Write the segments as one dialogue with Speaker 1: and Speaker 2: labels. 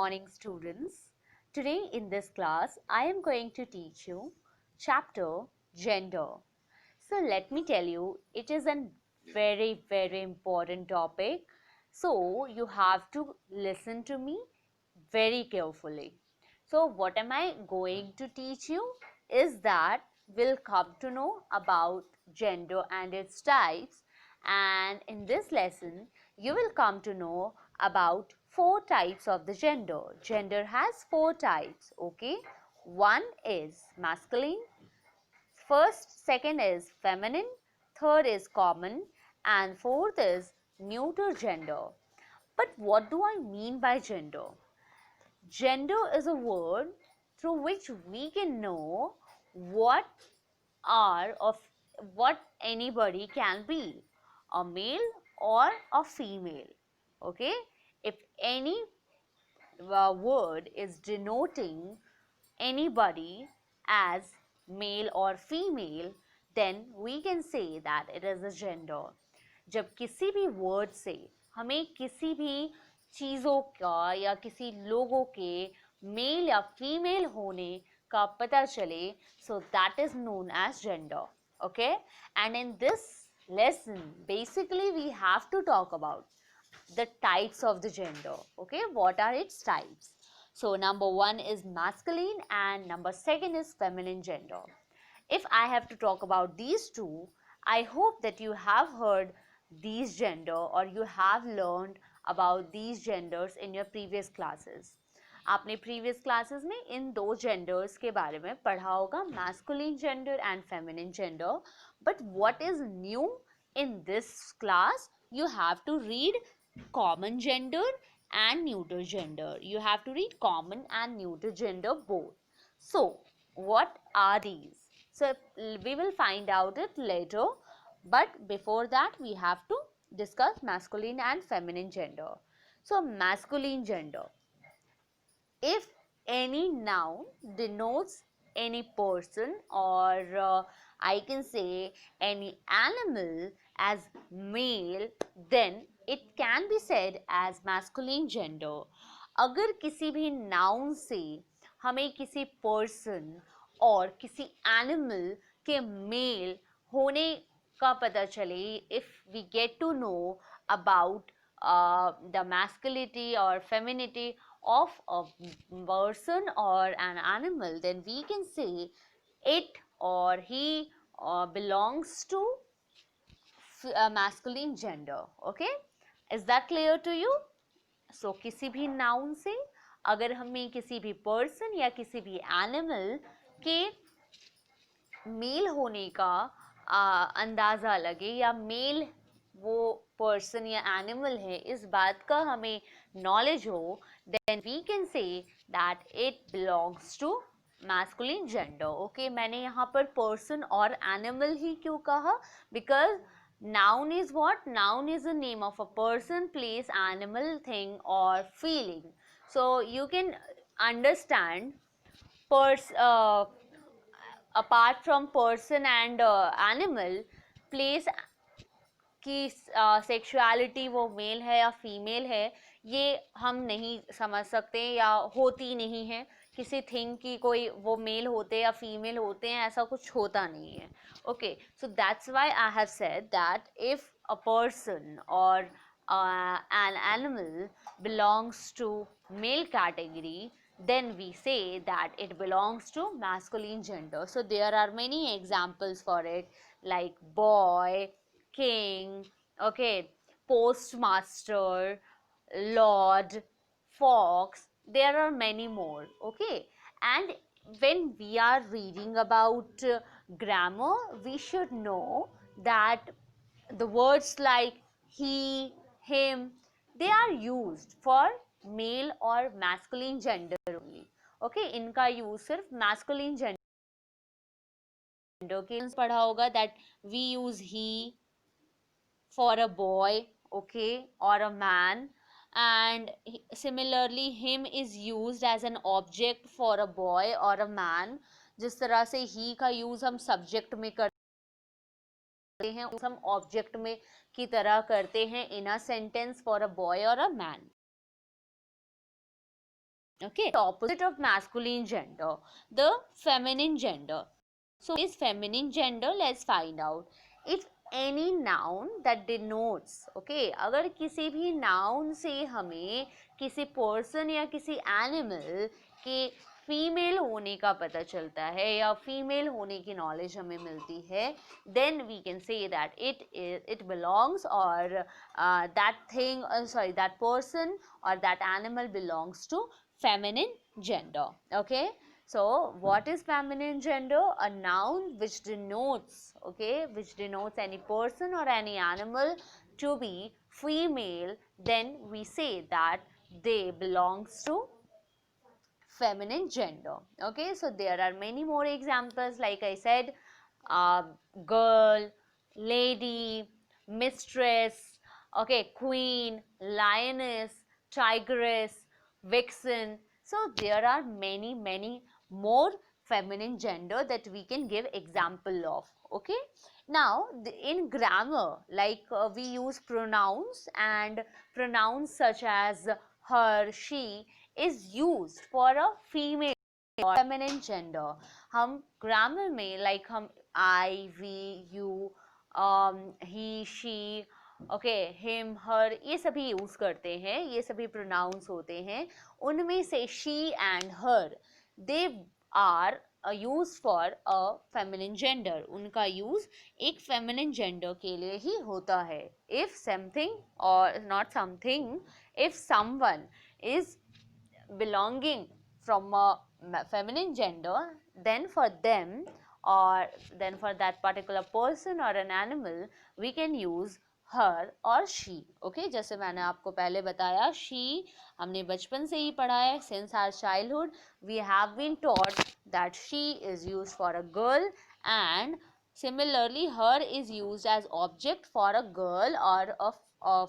Speaker 1: morning, students. Today in this class, I am going to teach you chapter gender. So let me tell you, it is a very important topic. So you have to listen to me very carefully. So what am I going to teach you is that we'll come to know about gender and its types, and in this lesson you will come to know about four types of the gender. Gender has four types, okay? One is masculine, second is feminine, third is common, and fourth is neuter gender. But what do I mean by gender? Gender is a word through which we can know what are of what anybody can be, a male or a female. Okay, if any word is denoting anybody as male or female, then we can say that it is a gender. जब किसी भी word से हमें किसी भी चीज़ों का या किसी लोगों के मेल या फीमेल होने का पता चले, so that is known as gender. Okay, and in this lesson basically we have to talk about the types of the gender. Okay, what are its types? So number one is masculine and number second is feminine gender. If I have to talk about these two, I hope that you have heard these gender or you have learned about these genders in your previous classes. आपने previous classes में इन दो genders के बारे में पढ़ा होगा, masculine gender and feminine gender. But what is new in this class? You have to read common gender and neuter gender. You have to read common and neuter gender both. So, what are these? So, we will find out it later, but before that we have to discuss masculine and feminine gender. So, masculine gender. If any noun denotes any person or I can say any animal as male, then it can be said as masculine gender. अगर किसी भी noun से हमें किसी person और किसी animal के male होने का पता चले, if we get to know about the masculinity or femininity of a person or an animal, then we can say it or he belongs to a masculine gender. Okay, is that clear to you? So किसी भी noun से अगर हमें किसी भी person या किसी भी animal के मेल होने का अंदाज़ा लगे या मेल वो पर्सन या एनिमल है इस बात का हमें नॉलेज हो, then we can say that it belongs to masculine gender. Okay, मैंने यहाँ पर पर्सन और एनिमल ही क्यों कहा? Because noun is what? Noun is the name of a person, place, animal, thing or feeling. So you can understand apart from person and animal, place की sexuality वो mail है या फीमेल है ये हम नहीं समझ सकते या होती नहीं है. किसी थिंग की कोई वो मेल होते या फीमेल होते हैं ऐसा कुछ होता नहीं है. Okay, so that's why I have said that if a person और an animal belongs to male category, then we say that it belongs to masculine gender. So there are many examples for it, like boy, king, okay, postmaster, lord, fox. There are many more. Okay, and when we are reading about grammar, we should know that the words like he, him, they are used for male or masculine gender only. Okay, इनका use सिर्फ masculine gender के पढ़ा होगा that we use he for a boy, okay, or a man, and similarly him is used as an object for a boy or a man. जिस तरह से he का use हम subject में करते हैं, हम ऑब्जेक्ट में की तरह करते हैं in a sentence for a boy और a man. Okay, opposite of masculine gender, the feminine gender. So is feminine gender, let's find out. If any noun that denotes, okay, अगर किसी भी noun से हमें किसी person या किसी animal के फीमेल होने का पता चलता है या फीमेल होने की नॉलेज हमें मिलती है, then we can say that it belongs or that thing, sorry, that person or that animal belongs to feminine gender. Okay, so what is feminine gender? A noun which denotes, okay, which denotes any person or any animal to be female, then we say that they belongs to feminine gender. Okay, so there are many more examples, like I said, uh, girl, lady, mistress, okay, queen, lioness, tigress, vixen. So there are many more feminine gender that we can give example of. Okay, now in grammar, like we use pronouns, and pronouns such as her, she is used for a female or feminine gender. हम grammar में like हम I, we, you, he, she, okay, him, her, ये सभी use करते हैं, ये सभी pronouns होते हैं. उनमें से she and her, they are use for a feminine gender. उनका यूज एक फेमिनिन जेंडर के लिए ही होता है. इफ समथिंग और not something, if someone is belonging from a feminine gender, then for them or then for that particular person or an animal we can use her or she. okay, जैसे मैंने आपको पहले बताया, she हमने बचपन से ही पढ़ा है. since our childhood we have been taught that she is used for a girl, and similarly her is used as object for a girl or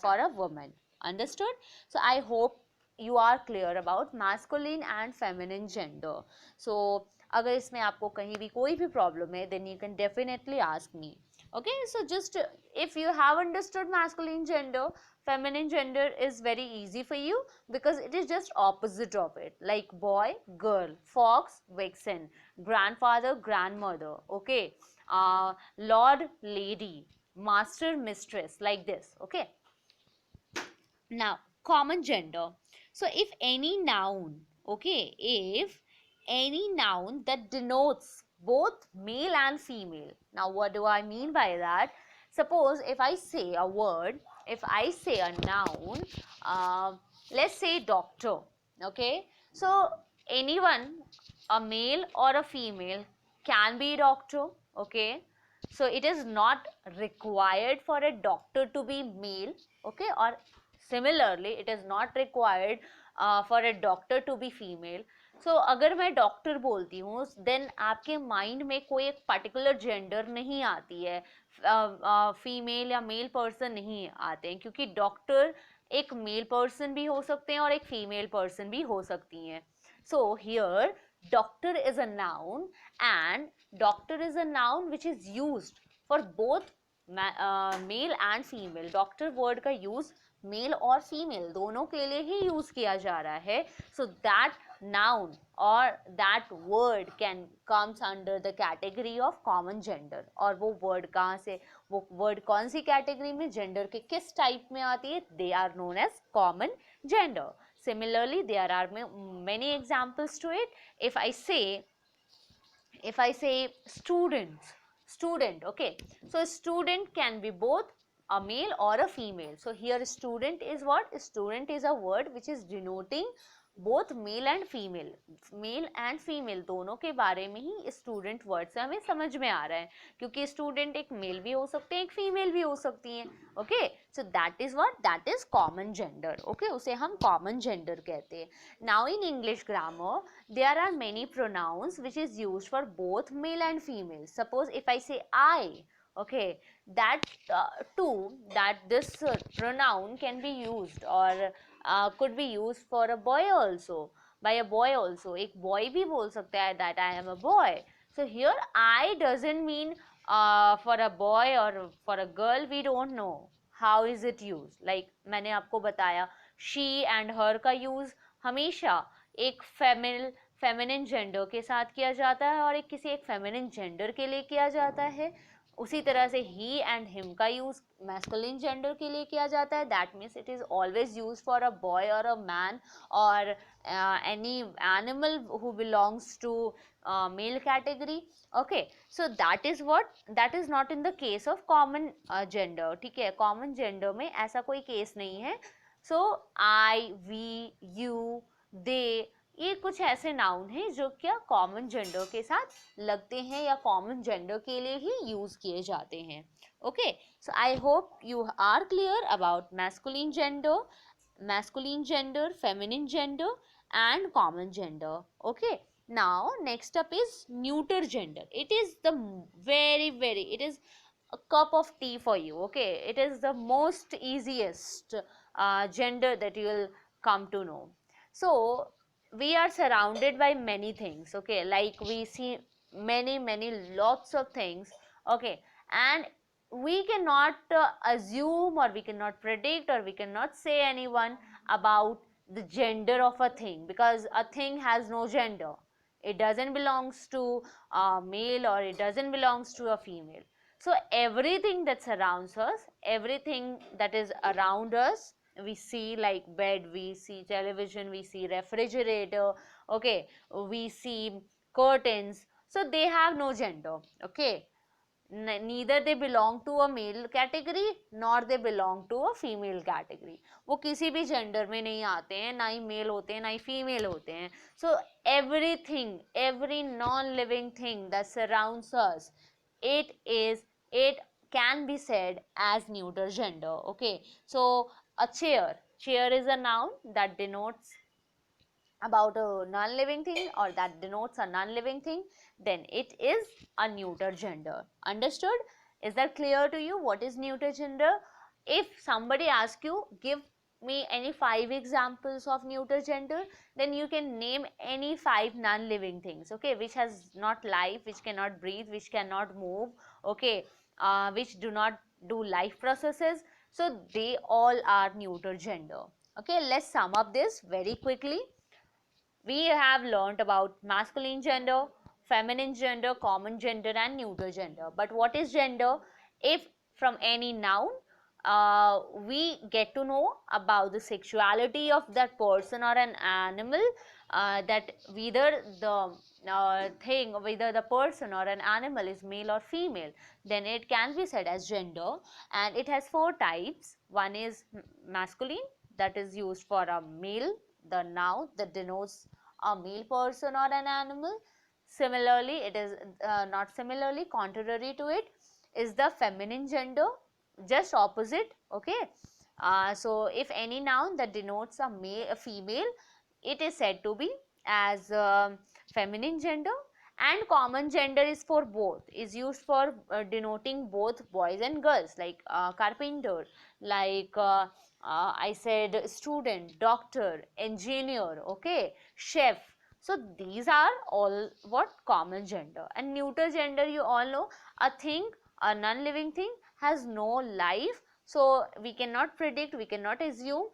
Speaker 1: for a woman. Understood? So I hope you are clear about masculine and feminine gender. So अगर इसमें आपको कहीं भी कोई भी problem है, then you can definitely ask me. Okay, so just if you have understood masculine gender, feminine gender is very easy for you because it is just opposite of it, like boy, girl, fox, vixen, grandfather, grandmother, okay, lord, lady, master, mistress, like this. Okay, now common gender. So if any noun, okay, if any noun that denotes both male and female. Now what do I mean by that? Suppose if I say a word, if I say a noun, let's say doctor. Okay, so anyone, a male or a female, can be doctor. Okay, so it is not required for a doctor to be male. Okay, or similarly it is not required for a doctor to be female. So अगर मैं doctor बोलती हूँ, then आपके mind में कोई एक particular gender नहीं आती है, फीमेल या मेल पर्सन नहीं आते हैं, क्योंकि डॉक्टर एक मेल पर्सन भी हो सकते हैं और एक फीमेल पर्सन भी हो सकती हैं. So here doctor is a noun, and doctor is a noun which is used for both male and female. Doctor word का यूज मेल और फीमेल दोनों के लिए ही यूज किया जा रहा है. So that noun or that word can comes under the category of common gender. और वो word कहाँ से, वो word कौन सी category में, gender के किस type में आती है, they are known as common gender. Similarly there are many examples to it. if I say student, okay, so student can be both a male or a female. So here student is what? Student is a word which is denoting both male and female. Male and female दोनों के बारे में ही student word से हमें समझ में आ रहा है, क्योंकि स्टूडेंट एक मेल भी हो सकते हैं, एक फीमेल भी हो सकती हैं. Okay, so that is what, that is common gender. Okay, उसे हम कॉमन जेंडर कहते हैं. Now in English grammar there are many pronouns which is used for both male and female. Suppose if I say I, okay, that too, that this pronoun can be used or could be used for a boy also, by a boy also. एक boy भी बोल सकता है that I am a boy. So here I doesn't mean for a boy or for a girl. We don't know how is it used. Like मैंने आपको बताया she and her का use हमेशा एक फेमिनिन जेंडर के साथ किया जाता है और एक किसी एक फेमिनिन जेंडर के लिए किया जाता है। उसी तरह से ही एंड हिम का यूज मैस्कुलिन जेंडर के लिए किया जाता है, that means it is always use for a boy और अ मैन और any animal who belongs to male category. Okay, so that is not in the case of common gender. ठीक है, common gender में ऐसा कोई case नहीं है. so I, we, you, they, ये कुछ ऐसे नाउन हैं जो क्या कॉमन जेंडर के साथ लगते हैं या कॉमन जेंडर के लिए ही यूज किए जाते हैं. Okay, so I hope you are clear about masculine gender, feminine gender and common gender. Okay, now next up is neuter gender. It is the very it is a cup of tea for you. Okay, it is the most easiest gender that you will come to know. So we are surrounded by many things. Okay, like we see many lots of things. Okay, and we cannot assume or we cannot predict or we cannot say anyone about the gender of a thing, because a thing has no gender. It doesn't belongs to a male or it doesn't belongs to a female. So everything that surrounds us, everything that is around us, we see like bed, we see television, we see refrigerator, okay, we see curtains, so they have no gender. Okay, neither they belong to a male category nor they belong to a female category. वो किसी भी gender में नहीं आते हैं, ना ही male होते हैं ना ही female होते हैं. So everything, every non-living thing that surrounds us, it can be said as neuter gender. Okay, so a chair is a noun that denotes about a non-living thing or that denotes a non-living thing, then it is a neuter gender. Understood? Is that clear to you what is neuter gender? If somebody asks you, give me any 5 examples of neuter gender, then you can name any 5 non-living things, okay, which has not life, which cannot breathe, which cannot move, okay, which do not do life processes. So they all are neuter gender. Okay, let's sum up this very quickly. We have learnt about masculine gender, feminine gender, common gender and neuter gender. But what is gender? If from any noun we get to know about the sexuality of that person or an animal, that whether the thing, whether the person or an animal is male or female, then it can be said as gender. And it has 4 types. One is masculine, that is used for a male, the noun that denotes a male person or an animal. Similarly, it is not similarly, contrary to it is the feminine gender, just opposite. Okay, so if any noun that denotes a female, it is said to be as feminine gender. And common gender is for both, is used for denoting both boys and girls, like carpenter, like I said student, doctor, engineer, okay, chef. So these are all what common gender. And neuter gender, you all know, a thing, a non-living thing has no life, so we cannot predict, we cannot assume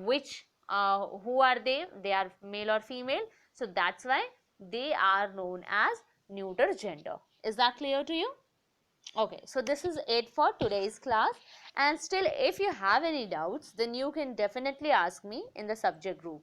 Speaker 1: which who are they are male or female, so that's why they are known as neuter gender. Is that clear to you? Okay, so this is it for today's class, and still if you have any doubts, then you can definitely ask me in the subject group.